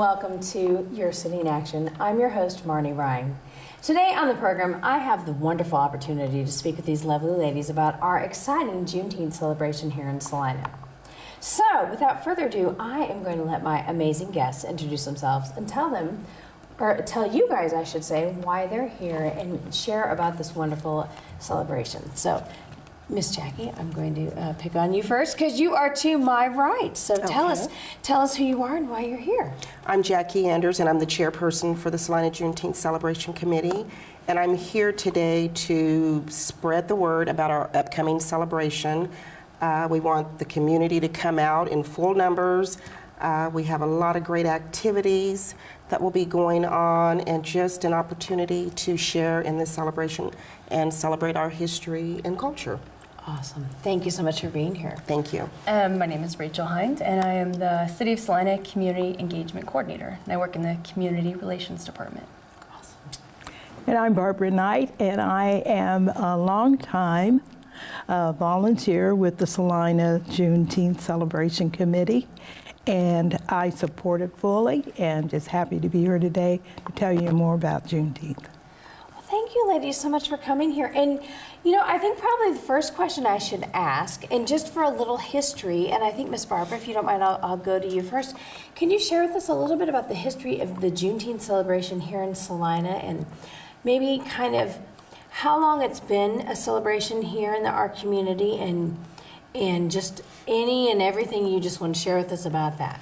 welcome to Your City in Action. I'm your host, Marnie Ryan. Today on the program, I have the wonderful opportunity to speak with these lovely ladies about our exciting Juneteenth celebration here in Salina. So, without further ado, I am going to let my amazing guests introduce themselves and tell you guys, I should say, why they're here and share about this wonderful celebration. So, Miss Jackie, I'm going to pick on you first because you are to my right. So tell us who you are and why you're here. I'm Jackie Anders, and I'm the chairperson for the Salina Juneteenth Celebration Committee. And I'm here today to spread the word about our upcoming celebration. We want the community to come out in full numbers. We have a lot of great activities that will be going on, and just an opportunity to share in this celebration and celebrate our history and culture. Awesome. Thank you so much for being here. Thank you. My name is Rachel Hind, and I am the City of Salina Community Engagement Coordinator, and I work in the Community Relations Department. Awesome. And I'm Barbara Knight, and I am a longtime volunteer with the Salina Juneteenth Celebration Committee, and I support it fully, and just happy to be here today to tell you more about Juneteenth. Well, thank you, ladies, so much for coming here. And you know, I think probably the first question I should ask, and just for a little history, and I think, Miss Barbara, if you don't mind, I'll go to you first. Can you share with us a little bit about the history of the Juneteenth celebration here in Salina, and maybe kind of how long it's been a celebration here in our community, and just any and everything you just want to share with us about that?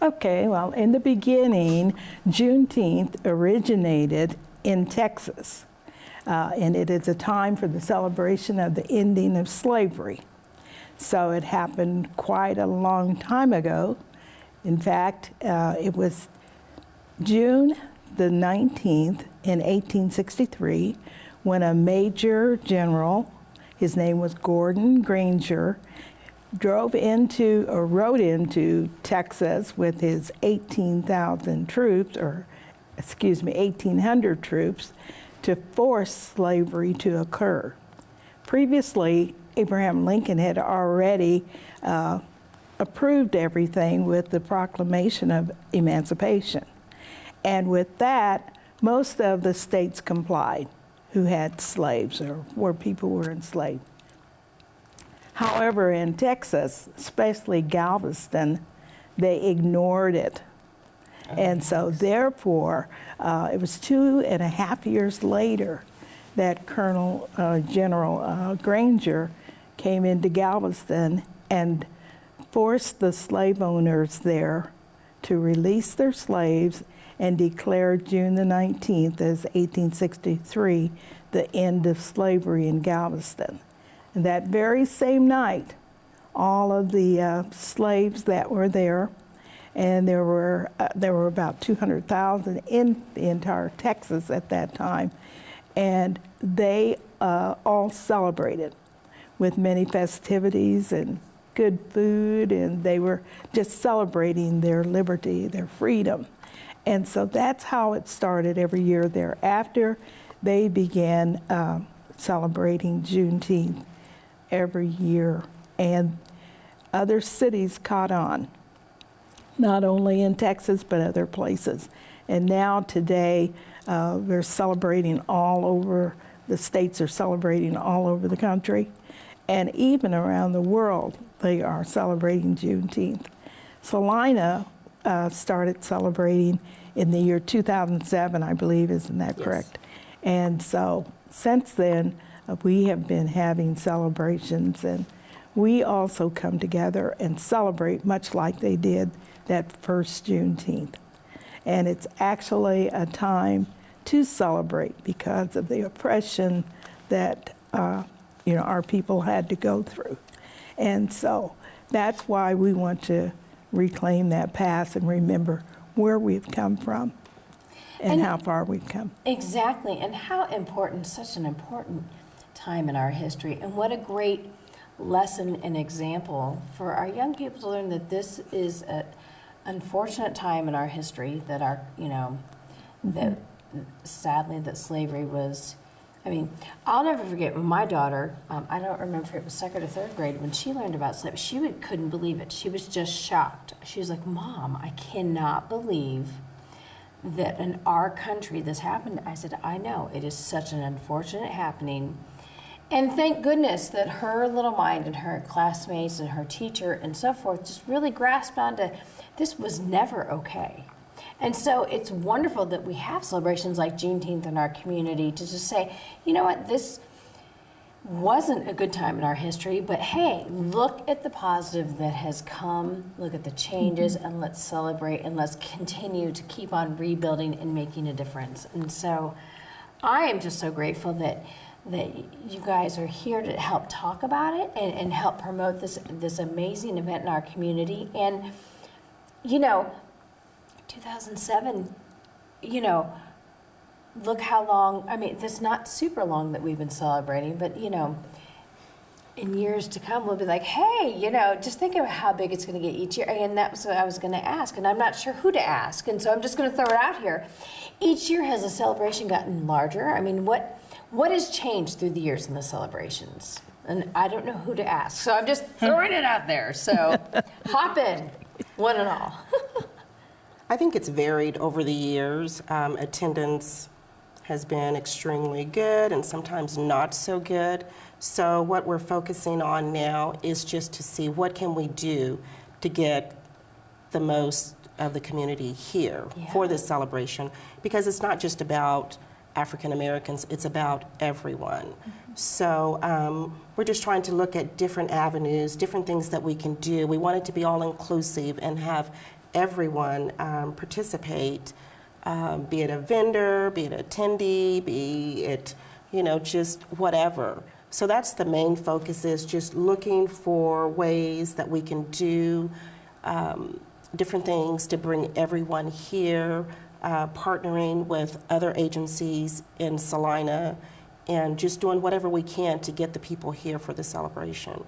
Okay, well, in the beginning, Juneteenth originated in Texas. And it is a time for the celebration of the ending of slavery. So it happened quite a long time ago. In fact, it was June the 19th in 1863 when a major general, his name was Gordon Granger, rode into Texas with his 18,000 troops, or excuse me, 1,800 troops, to force slavery to occur. Previously, Abraham Lincoln had already approved everything with the Proclamation of Emancipation. And with that, most of the states complied who had slaves or where people were enslaved. However, in Texas, especially Galveston, they ignored it. And so therefore, it was 2.5 years later that General Granger came into Galveston and forced the slave owners there to release their slaves and declared June the 19th as 1863 the end of slavery in Galveston. And that very same night, all of the slaves that were there, and there were about 200,000 in the entire Texas at that time, and they all celebrated with many festivities and good food, and they were just celebrating their liberty, their freedom. And so that's how it started every year thereafter. They began celebrating Juneteenth every year, and other cities caught on. Not only in Texas, but other places. And now today, we're celebrating all over, the states are celebrating all over the country. And even around the world, they are celebrating Juneteenth. Salina started celebrating in the year 2007, I believe, isn't that correct? And so since then, we have been having celebrations, and we also come together and celebrate much like they did that first Juneteenth. And it's actually a time to celebrate because of the oppression that our people had to go through. And so that's why we want to reclaim that past and remember where we've come from and how far we've come. Exactly, and how important, such an important time in our history, and what a great lesson and example for our young people to learn that this is an unfortunate time in our history, that that sadly that slavery was I mean, I'll never forget when my daughter, I don't remember if it was second or third grade, when she learned about slavery, couldn't believe it. She was just shocked. She was like, Mom, I cannot believe that in our country this happened. I said, I know, it is such an unfortunate happening. And thank goodness that her little mind and her classmates and her teacher and so forth just really grasped onto this was never okay. And so it's wonderful that we have celebrations like Juneteenth in our community to just say, you know what, this wasn't a good time in our history, but hey, look at the positive that has come, look at the changes, and let's celebrate and let's continue to keep on rebuilding and making a difference. And so I am just so grateful that you guys are here to help talk about it and help promote this amazing event in our community. And, you know, 2007, you know, look how long, I mean, it's not super long that we've been celebrating, but, you know, in years to come, we'll be like, hey, you know, just think of how big it's going to get each year. And that was what I was going to ask, and I'm not sure who to ask. And so I'm just going to throw it out here. Each year has the celebration gotten larger? I mean, what has changed through the years in the celebrations? And I don't know who to ask. So I'm just throwing it out there. So hop in, one and all. I think it's varied over the years. Attendance has been extremely good and sometimes not so good. So what we're focusing on now is just to see what can we do to get the most of the community here for this celebration, because it's not just about African Americans, it's about everyone. So we're just trying to look at different avenues, different things that we can do. We want it to be all inclusive and have everyone participate, be it a vendor, be it an attendee, be it, you know, just whatever. So that's the main focus, is just looking for ways that we can do different things to bring everyone here, partnering with other agencies in Salina, and just doing whatever we can to get the people here for the celebration.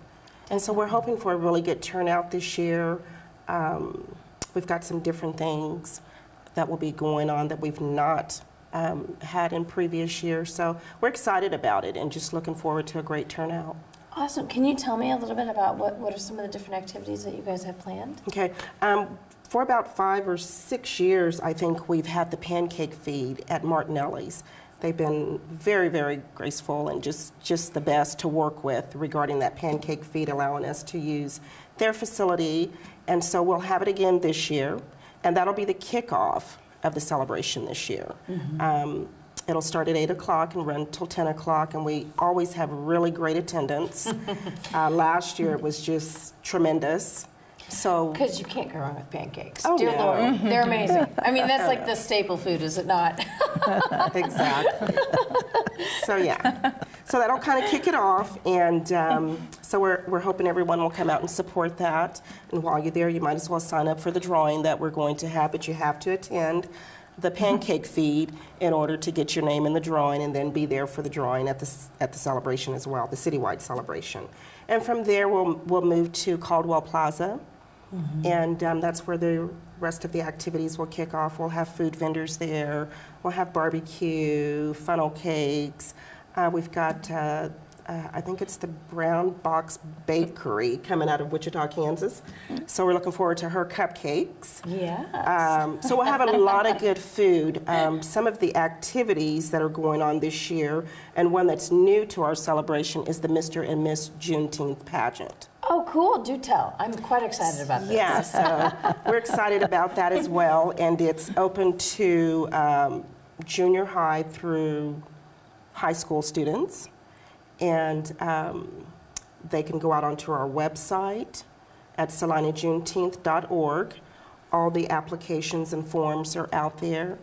And so we're hoping for a really good turnout this year. We've got some different things that will be going on that we've not had in previous years. So we're excited about it and just looking forward to a great turnout. Awesome. Can you tell me a little bit about what are some of the different activities that you guys have planned? Okay. For about 5 or 6 years, I think we've had the pancake feed at Martinelli's. They've been very, very graceful and just the best to work with regarding that pancake feed, allowing us to use their facility. And so we'll have it again this year, and that'll be the kickoff of the celebration this year. It'll start at 8 o'clock and run till 10 o'clock, and we always have really great attendance. Last year it was just tremendous. So, because you can't go wrong with pancakes. Oh, Dear no. Lord, they're amazing. I mean, that's like the staple food, is it not? Exactly. So yeah, so that'll kind of kick it off, and so we're hoping everyone will come out and support that. And while you're there, you might as well sign up for the drawing that we're going to have, but you have to attend the pancake feed in order to get your name in the drawing, and then be there for the drawing at the celebration as well, the citywide celebration. And from there, we'll move to Caldwell Plaza. And that's where the rest of the activities will kick off. We'll have food vendors there. We'll have barbecue, funnel cakes. We've got, I think it's the Brown Box Bakery coming out of Wichita, Kansas. So we're looking forward to her cupcakes. Yes. So we'll have a lot of good food. Some of the activities that are going on this year, and one that's new to our celebration, is the Mr. and Miss Juneteenth Pageant. Oh, cool. Do tell. I'm quite excited about this. Yeah, so we're excited about that as well, and it's open to junior high through high school students, and they can go out onto our website at salinajuneteenth.org. All the applications and forms are out there,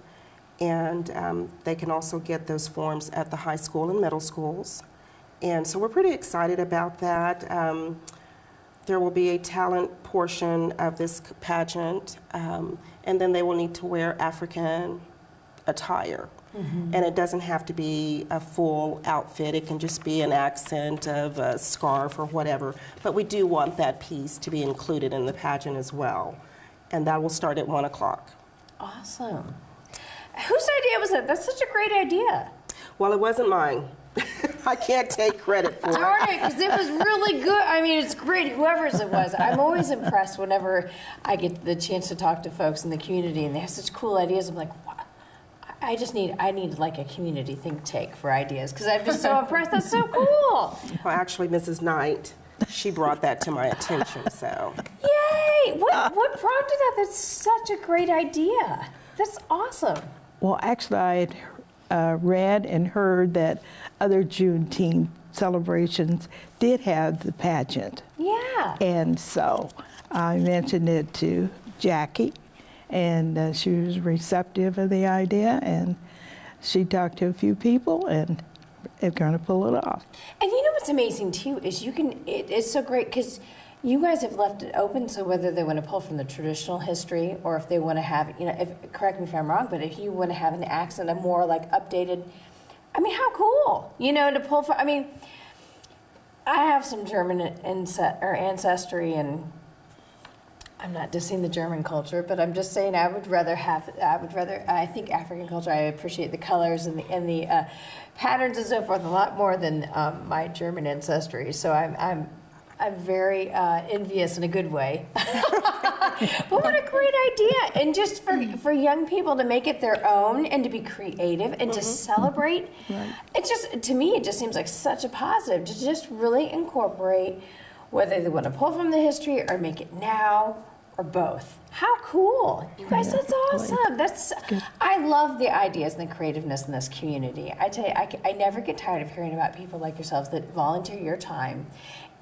and they can also get those forms at the high school and middle schools. And so we're pretty excited about that. There will be a talent portion of this pageant, and then they will need to wear African attire. And it doesn't have to be a full outfit. It can just be an accent of a scarf or whatever. But we do want that piece to be included in the pageant as well. And that will start at 1 o'clock. Awesome. Whose idea was that? That's such a great idea. Well, it wasn't mine. I can't take credit for it. Darn it, because it was really good. I mean, it's great, whoever's it was. I'm always impressed whenever I get the chance to talk to folks in the community and they have such cool ideas. I'm like, wow. I need like a community think tank for ideas because I'm just so impressed. That's so cool. Well, actually, Mrs. Knight, she brought that to my attention, so. Yay! What prompted that? That's such a great idea. That's awesome. Well, actually, I had read and heard that other Juneteenth celebrations did have the pageant. Yeah. And so I mentioned it to Jackie, and she was receptive of the idea, and she talked to a few people, and they're going to pull it off. And you know what's amazing too is it's so great because you guys have left it open, so whether they want to pull from the traditional history or if they want to have, correct me if I'm wrong, but if you want to have an accent, a more like updated, I mean, how cool, to pull from, I mean, I have some German ancestry, and I'm not dissing the German culture, but I'm just saying I think African culture, I appreciate the colors and the patterns and so forth a lot more than my German ancestry. So I'm very envious in a good way. But what a great idea. And just for young people to make it their own and to be creative and to celebrate. Right. To me, it just seems like such a positive to just really incorporate whether they want to pull from the history or make it now or both. How cool. You guys, that's awesome. I love the ideas and the creativeness in this community. I tell you, I never get tired of hearing about people like yourselves that volunteer your time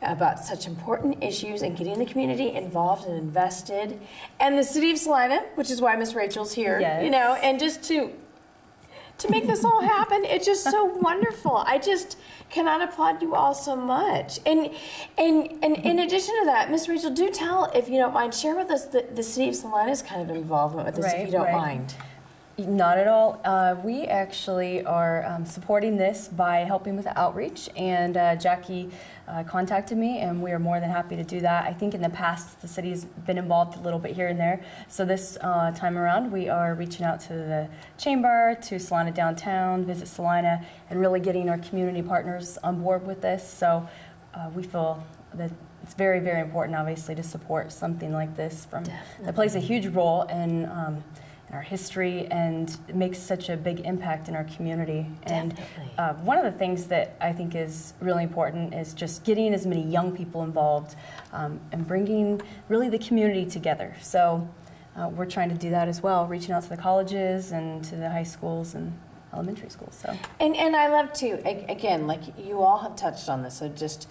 about such important issues and getting the community involved and invested. And the city of Salina, which is why Miss Rachel's here, and just to make this all happen, it's just so wonderful. I just cannot applaud you all so much. And in addition to that, Miss Rachel, do tell, if you don't mind, share with us the city of Salina's kind of involvement with this, if you don't mind. Not at all. We actually are supporting this by helping with the outreach, and Jackie contacted me, and we are more than happy to do that. I think in the past the city's been involved a little bit here and there, so this time around we are reaching out to the Chamber, to Salina Downtown, Visit Salina, and really getting our community partners on board with this. So we feel that it's very, very important, obviously, to support something like this that plays a huge role in our history and it makes such a big impact in our community. And one of the things that I think is really important is just getting as many young people involved and bringing really the community together. So we're trying to do that as well, reaching out to the colleges and to the high schools and elementary schools. So. And I love to, again, like you all have touched on this, so just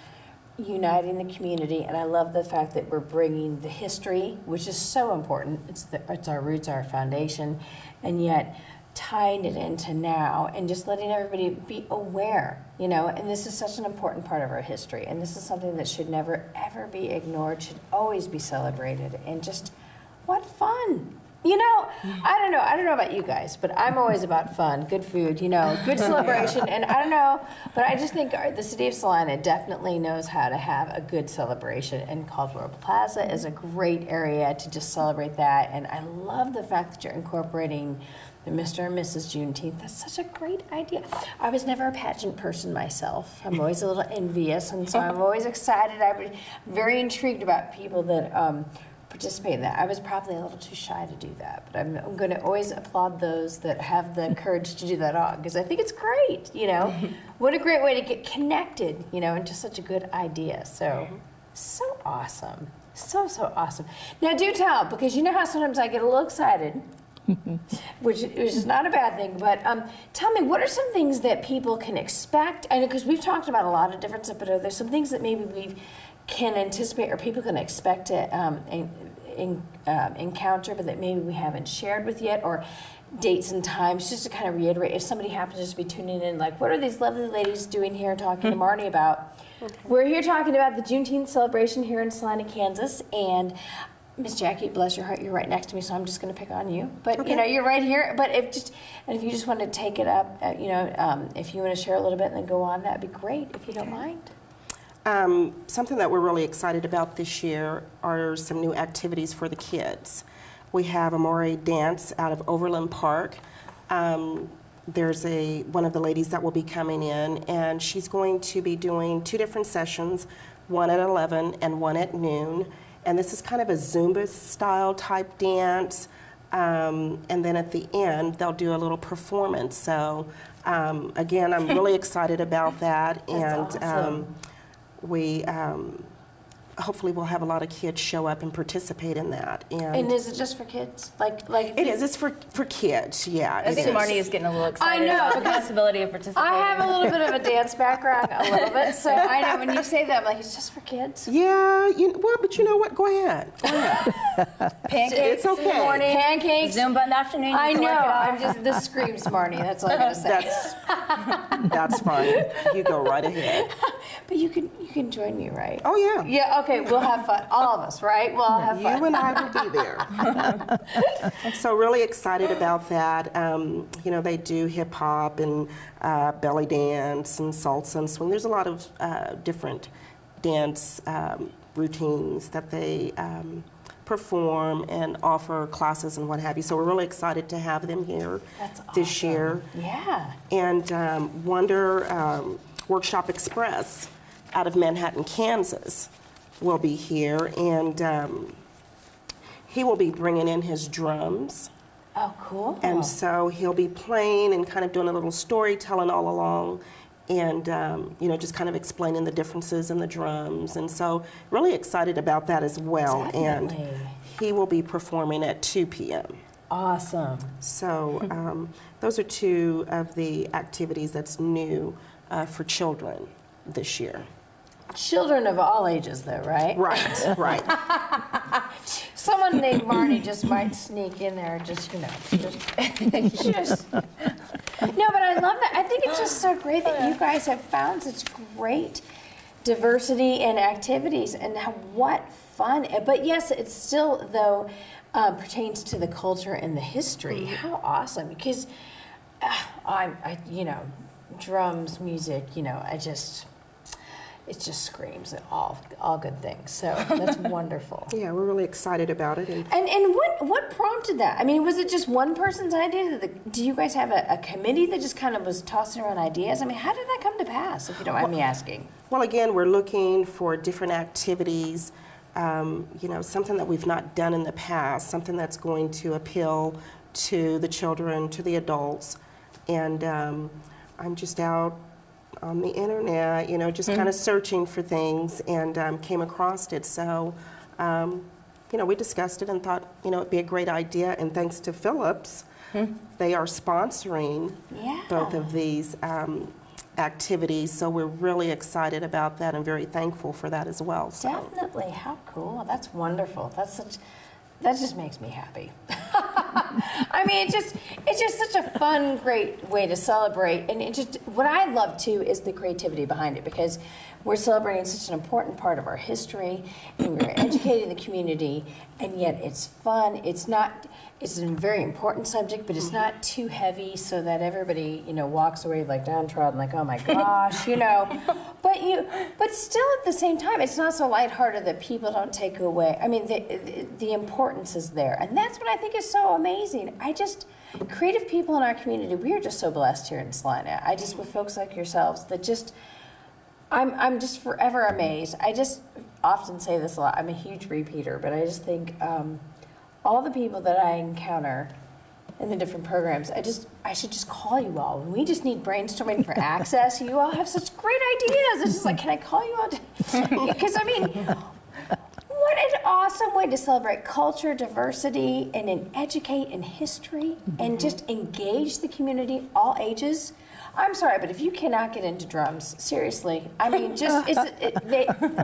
uniting the community, and I love the fact that we're bringing the history, which is so important. It's our roots, our foundation, and yet tying it into now and just letting everybody be aware, and this is such an important part of our history, and this is something that should never ever be ignored, should always be celebrated, and just what fun. I don't know about you guys, but I'm always about fun, good food, good celebration, and I don't know, but I just think the city of Salina definitely knows how to have a good celebration, and Caldwell Plaza is a great area to just celebrate that, and I love the fact that you're incorporating the Mr. and Mrs. Juneteenth. That's such a great idea. I was never a pageant person myself. I'm always a little envious, and so I'm always excited. I'm very intrigued about people that participate in that. I was probably a little too shy to do that, but I'm going to always applaud those that have the courage to do that on, because I think it's great, What a great way to get connected, into such a good idea. So awesome. So awesome. Now do tell, because you know how sometimes I get a little excited, which is not a bad thing, but tell me, what are some things that people can expect? I know, because we've talked about a lot of different stuff, but are there some things that maybe we can anticipate or people can expect to encounter, but that maybe we haven't shared with yet, or dates and times, just to kind of reiterate, if somebody happens to just be tuning in, like, what are these lovely ladies doing here talking to Marnie about? Okay. We're here talking about the Juneteenth celebration here in Salina, Kansas, and Miss Jackie, bless your heart, you're right next to me, so I'm just going to pick on you. But you're right here. But if you just want to take it up, if you want to share a little bit and then go on, that'd be great, if you don't mind. Something that we're really excited about this year are some new activities for the kids. We have a moire dance out of Overland Park. there's one of the ladies that will be coming in, and she's going to be doing 2 different sessions, one at 11 and one at noon. And this is kind of a Zumba style type dance. And then at the end, they'll do a little performance. So again, I'm really excited about that. That's and awesome. we hopefully we'll have a lot of kids show up and participate in that. And is it just for kids? Like it is. It's for kids. Yeah. I it think is. Marnie is getting a little excited know, about the because possibility of participating. I have a little bit of a dance background, a little bit, so I know when you say that, I'm like, it's just for kids. Yeah. Well, but you know what? Go ahead. Go ahead. Pancakes It's okay. in the morning, Pancakes. Zumba in the afternoon. I you can know. work it out. I'm just, this screams Marnie. That's all I gotta say. That's fine. You go right ahead. But you can join me, right? Oh yeah. Yeah. Okay. We'll have fun. All of us, right? We'll all have fun. You and I will be there. So really excited about that. You know, they do hip hop and belly dance and salsa and swing. There's a lot of different dance routines that they perform and offer classes and what have you. So we're really excited to have them here That's this awesome. year. Yeah. And Wonder Workshop Express out of Manhattan, Kansas will be here, and he will be bringing in his drums. Oh, cool. And so he'll be playing and kind of doing a little storytelling all along, and you know, just kind of explaining the differences in the drums. And so really excited about that as well. Definitely. And he will be performing at 2 p.m. Awesome. So those are 2 of the activities that's new for children this year. Children of all ages, though, right? Right, right. Someone named Marnie just might sneak in there, just, you know, just. No, but I love that. I think it's just so great that you guys have found such great diversity and activities, and what fun. But yes, it's still, though, pertains to the culture and the history. How awesome. Because you know, drums, music, you know, it just screams at all good things. So that's wonderful. Yeah, we're really excited about it. And And what prompted that? I mean, was it just one person's idea? Do you guys have a committee that just kind of was tossing around ideas? I mean, how did that come to pass, if you don't mind me asking? well, again, we're looking for different activities, you know, something that we've not done in the past, something that's going to appeal to the children, to the adults. And I'm just out on the internet, you know, just kind of searching for things, and came across it. So, you know, we discussed it and thought, you know, it'd be a great idea. And thanks to Phillips, they are sponsoring both of these activities. So we're really excited about that and very thankful for that as well. So. Definitely. How cool. That's wonderful. That just makes me happy. I mean, it's just such a fun, great way to celebrate. And what I love too is the creativity behind it, because we're celebrating such an important part of our history, and we're educating the community, and yet it's fun. It's a very important subject, but it's not too heavy so that everybody, you know, walks away like downtrodden, like, oh my gosh, you know. But still at the same time, it's not so lighthearted that people don't take away. I mean, the importance is there, and that's what I think is so amazing. Creative people in our community, we are just so blessed here in Salina. With folks like yourselves that just, I'm just forever amazed. I just often say this a lot. I'm a huge repeater, but I just think all the people that I encounter in the different programs, I should just call you all. When we just need brainstorming for access, you all have such great ideas. It's just like, can I call you all? Because I mean, what an awesome way to celebrate culture, diversity, and then educate in history, and just engage the community, all ages. I'm sorry, but if you cannot get into drums, seriously, I mean, they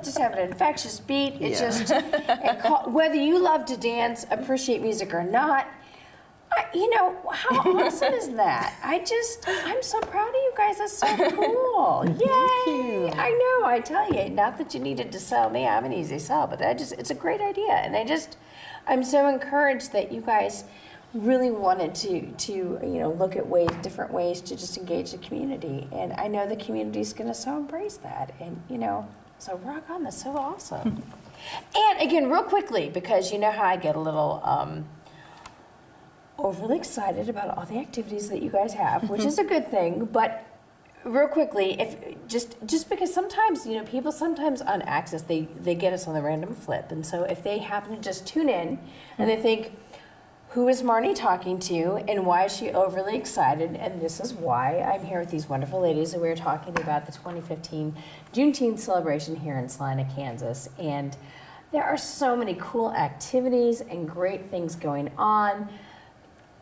just have an infectious beat. Whether you love to dance, appreciate music or not, you know, how awesome is that? I'm so proud of you guys. That's so cool. Yay! I know, I tell you, not that you needed to sell me. I'm an easy sell, but it's a great idea. And I'm so encouraged that you guys really wanted to you know, look at different ways to just engage the community. And I know the community's going to so embrace that. And, you know, so rock on. That's so awesome. And again, real quickly, because you know how I get a little overly excited about all the activities that you guys have, which is a good thing. But real quickly, if just because sometimes people sometimes on Access they get us on the random flip, and so if they happen to just tune in and they think, who is Marnie talking to and why is she overly excited? And this is why I'm here with these wonderful ladies, and we're talking about the 2015 Juneteenth celebration here in Salina, Kansas. And there are so many cool activities and great things going on.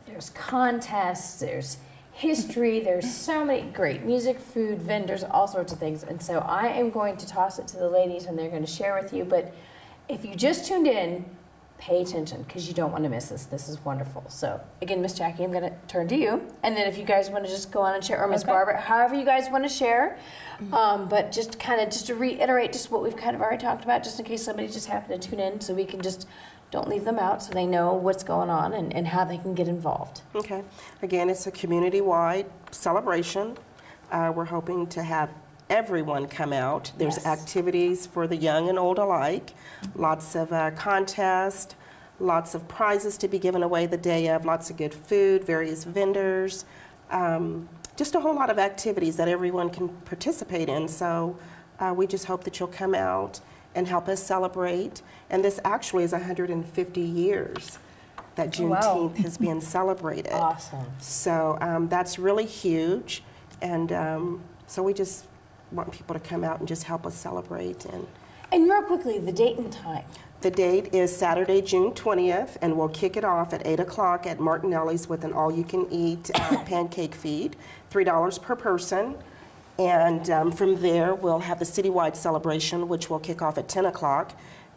There's contests, there's history, there's so many great music, food, vendors, all sorts of things. And so I am going to toss it to the ladies and they're going to share with you. But if you just tuned in, pay attention because you don't want to miss this. This is wonderful. So again, Miss Jackie, I'm going to turn to you. And then if you guys want to just go on and share, or Miss Barbara, however you guys want to share. But just to reiterate just what we've kind of already talked about, just in case somebody just happened to tune in, so we can just don't leave them out so they know what's going on and how they can get involved. Okay. Again, it's a community-wide celebration. We're hoping to have everyone come out. There's Yes. activities for the young and old alike, lots of contests, lots of prizes to be given away the day of, lots of good food, various vendors, just a whole lot of activities that everyone can participate in. So we just hope that you'll come out and help us celebrate. And this actually is 150 years that Juneteenth has been celebrated. Awesome. So that's really huge. And so we just want people to come out and just help us celebrate. And real quickly, the date and time. The date is Saturday, June 20th, and we'll kick it off at 8 o'clock at Martinelli's with an all-you-can-eat pancake feed, $3 per person. And from there, we'll have the citywide celebration, which will kick off at 10 o'clock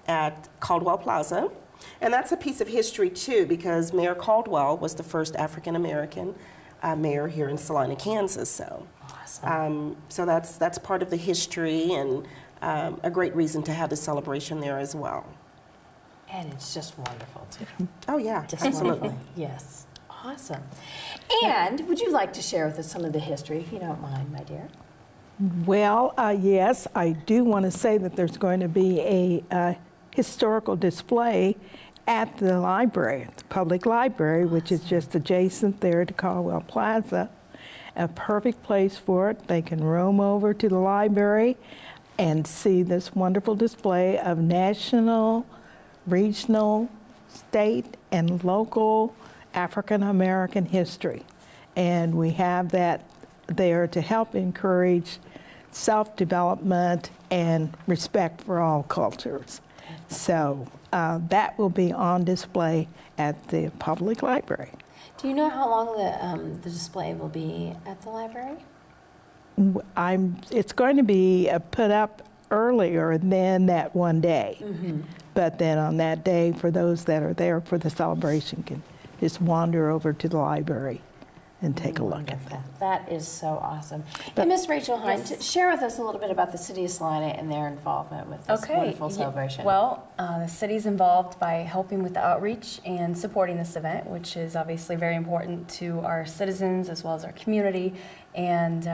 at Caldwell Plaza. And that's a piece of history, too, because Mayor Caldwell was the first African-American mayor here in Salina, Kansas. So, Awesome. so that's part of the history and a great reason to have the celebration there as well. And it's just wonderful, too. Oh, yeah, Just absolutely. wonderful. Yes. Awesome. And would you like to share with us some of the history, if you don't mind, my dear? Well, yes, I do want to say that there's going to be a historical display at the library, the public library, which is just adjacent there to Caldwell Plaza. A perfect place for it. They can roam over to the library and see this wonderful display of national, regional, state, and local African American history. And we have that there to help encourage self-development and respect for all cultures. So that will be on display at the public library. Do you know how long the display will be at the library? It's going to be put up earlier than that one day. But then on that day, for those that are there for the celebration, can just wander over to the library and take a look at that. That is so awesome. And Miss Rachel Hind, share with us a little bit about the City of Salina and their involvement with this wonderful celebration. Well, the city's involved by helping with the outreach and supporting this event, which is obviously very important to our citizens as well as our community. And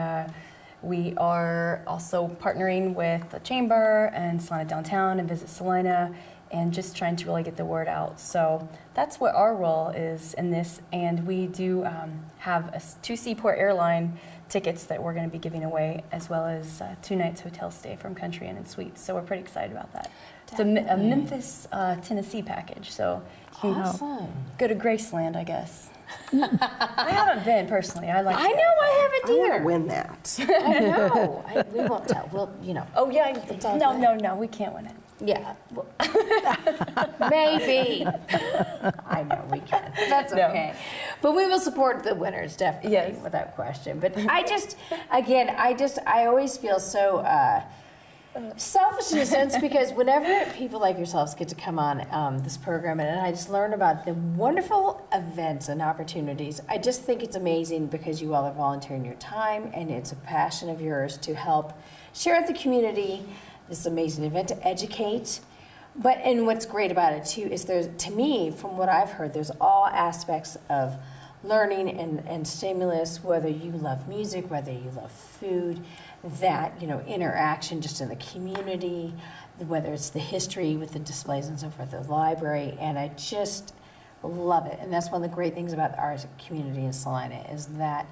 we are also partnering with the Chamber and Salina Downtown and Visit Salina, and just trying to really get the word out. So that's what our role is in this. And we do have 2 Seaport Airline tickets that we're going to be giving away, as well as 2 nights hotel stay from Country Inn and Suites. So we're pretty excited about that. It's a Memphis, Tennessee package. So you Awesome. go to Graceland, I guess. I haven't been personally. I I know I haven't I want either. to win that. I know. We won't tell. We'll, Oh yeah, all good. no, we can't win it. Yeah. Well, maybe. I know we can. That's No. okay. But we will support the winners, definitely, Yes. without question. But I always feel so selfish in a sense, because whenever people like yourselves get to come on this program and I just learn about the wonderful events and opportunities, I just think it's amazing because you all are volunteering your time and it's a passion of yours to help share with the community this amazing event, to educate. And what's great about it too is to me, from what I've heard, there's all aspects of learning and stimulus, whether you love music, whether you love food, that, interaction just in the community, whether it's the history with the displays and so forth, the library. And I just love it. And that's one of the great things about our community in Salina is that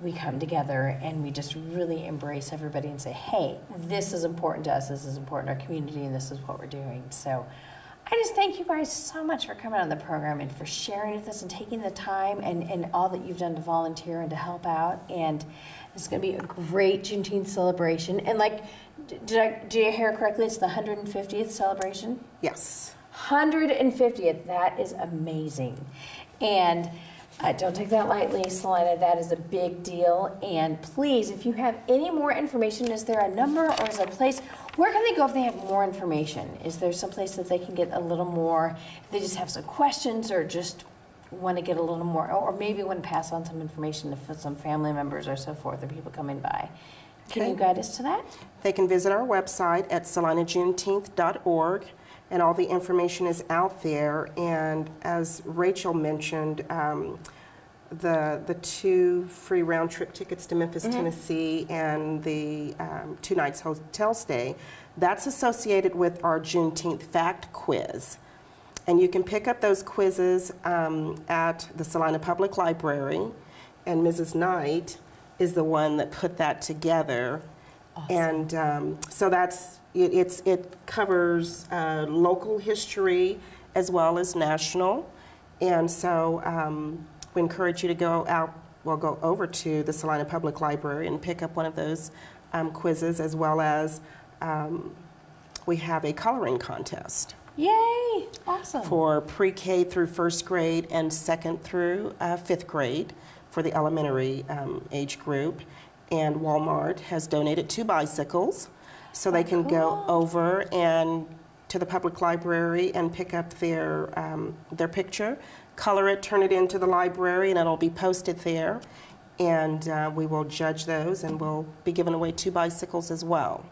we come together and we just really embrace everybody and say, hey, this is important to us, this is important to our community, and this is what we're doing. So I just thank you guys so much for coming on the program and for sharing with us and taking the time and all that you've done to volunteer and to help out. And it's going to be a great Juneteenth celebration. And like, did I hear correctly? It's the 150th celebration? Yes. 150th. That is amazing. And don't take that lightly, Salina. That is a big deal. And please, if you have any more information, is there a number or is there a place? Where can they go if they have more information? Is there some place that they can get a little more, if they just have some questions or just want to get a little more, or maybe want to pass on some information to some family members or so forth, or people coming by? Can you guide us to that? They can visit our website at salinajuneteenth.org, and all the information is out there. And as Rachel mentioned, the 2 free round-trip tickets to Memphis, Tennessee, and the 2 nights hotel stay, that's associated with our Juneteenth Fact Quiz. And you can pick up those quizzes at the Salina Public Library, and Mrs. Knight is the one that put that together. Awesome. And so it covers local history as well as national. And so we encourage you to go over to the Salina Public Library and pick up one of those quizzes, as well as we have a coloring contest. Yay! Awesome. For pre-K through 1st grade and 2nd through 5th grade for the elementary age group. And Walmart has donated 2 bicycles, so they can go over and to the public library and pick up their picture, color it, turn it into the library, and it'll be posted there. And we will judge those, and we'll be giving away 2 bicycles as well.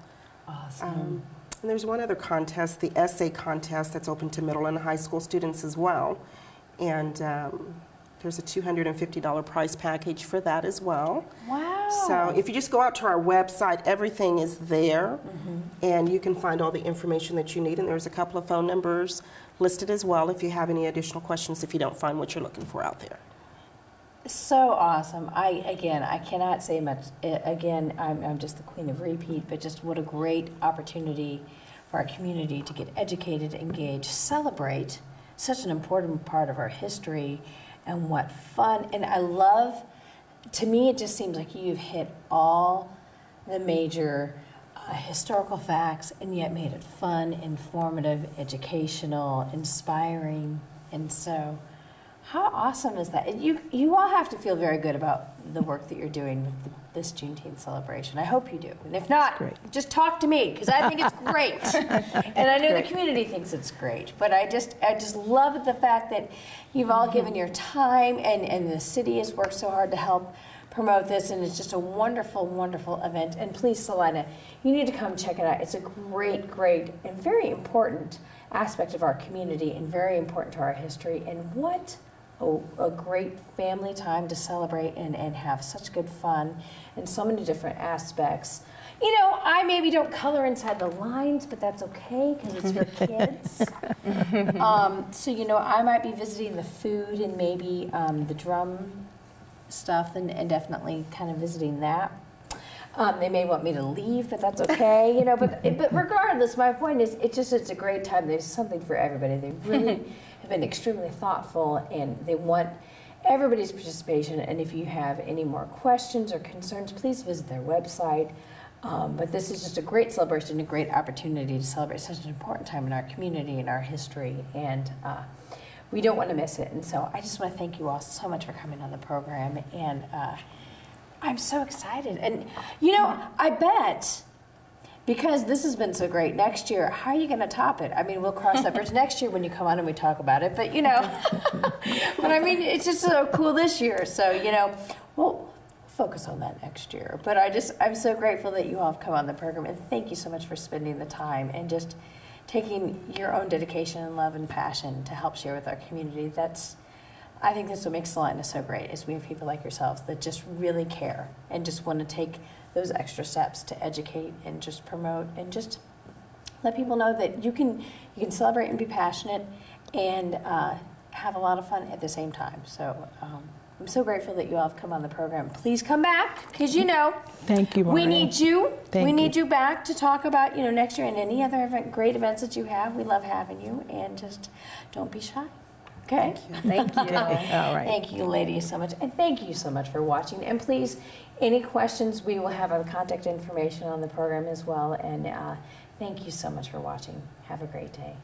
Awesome. And there's one other contest, the essay contest, that's open to middle and high school students as well. And there's a $250 prize package for that as well. Wow. So if you just go out to our website, everything is there, and you can find all the information that you need. And there's a couple of phone numbers listed as well if you have any additional questions, if you don't find what you're looking for out there. So awesome. I cannot say much. Again, I'm just the queen of repeat, but just what a great opportunity for our community to get educated, engage, celebrate such an important part of our history, and what fun. And I love, to me, it just seems like you've hit all the major historical facts and yet made it fun, informative, educational, inspiring. And so how awesome is that? And you all have to feel very good about the work that you're doing with this Juneteenth celebration. I hope you do. And if not, just talk to me, because I think it's great. And I know the community thinks it's great. But I just love the fact that you've all given your time, and the city has worked so hard to help promote this, and it's just a wonderful, wonderful event. And please, Salina, you need to come check it out. It's a great, great, and very important aspect of our community, and very important to our history. And what a great family time to celebrate and have such good fun in so many different aspects. You know, I maybe don't color inside the lines, but that's okay because it's for kids. So, you know, I might be visiting the food and maybe the drum stuff, and definitely kind of visiting that. They may want me to leave, but that's okay, you know. But regardless, my point is, it's a great time. There's something for everybody. They really have been extremely thoughtful, and they want everybody's participation. And if you have any more questions or concerns, please visit their website. But this is just a great celebration, a great opportunity to celebrate such an important time in our community and our history, and we don't want to miss it. And so I just want to thank you all so much for coming on the program, and I'm so excited. And, you know, I bet, because this has been so great, next year, how are you going to top it? I mean, we'll cross that bridge next year when you come on and we talk about it. But, you know, but I mean, it's just so cool this year. So, you know, we'll focus on that next year. But I'm so grateful that you all have come on the program. And thank you so much for spending the time and just taking your own dedication and love and passion to help share with our community. I think that's what makes Salina so great, is we have people like yourselves that just really care and just want to take those extra steps to educate and just promote and just let people know that you can celebrate and be passionate and have a lot of fun at the same time. So I'm so grateful that you all have come on the program. Please come back, because Thank you, we Marnie. need you. Thank we you. need you back to talk about next year and any other great events that you have. We love having you, and just don't be shy. Okay? Thank you. All right. Thank you, ladies, so much. And thank you so much for watching. And please, any questions, we will have our contact information on the program as well. And thank you so much for watching. Have a great day.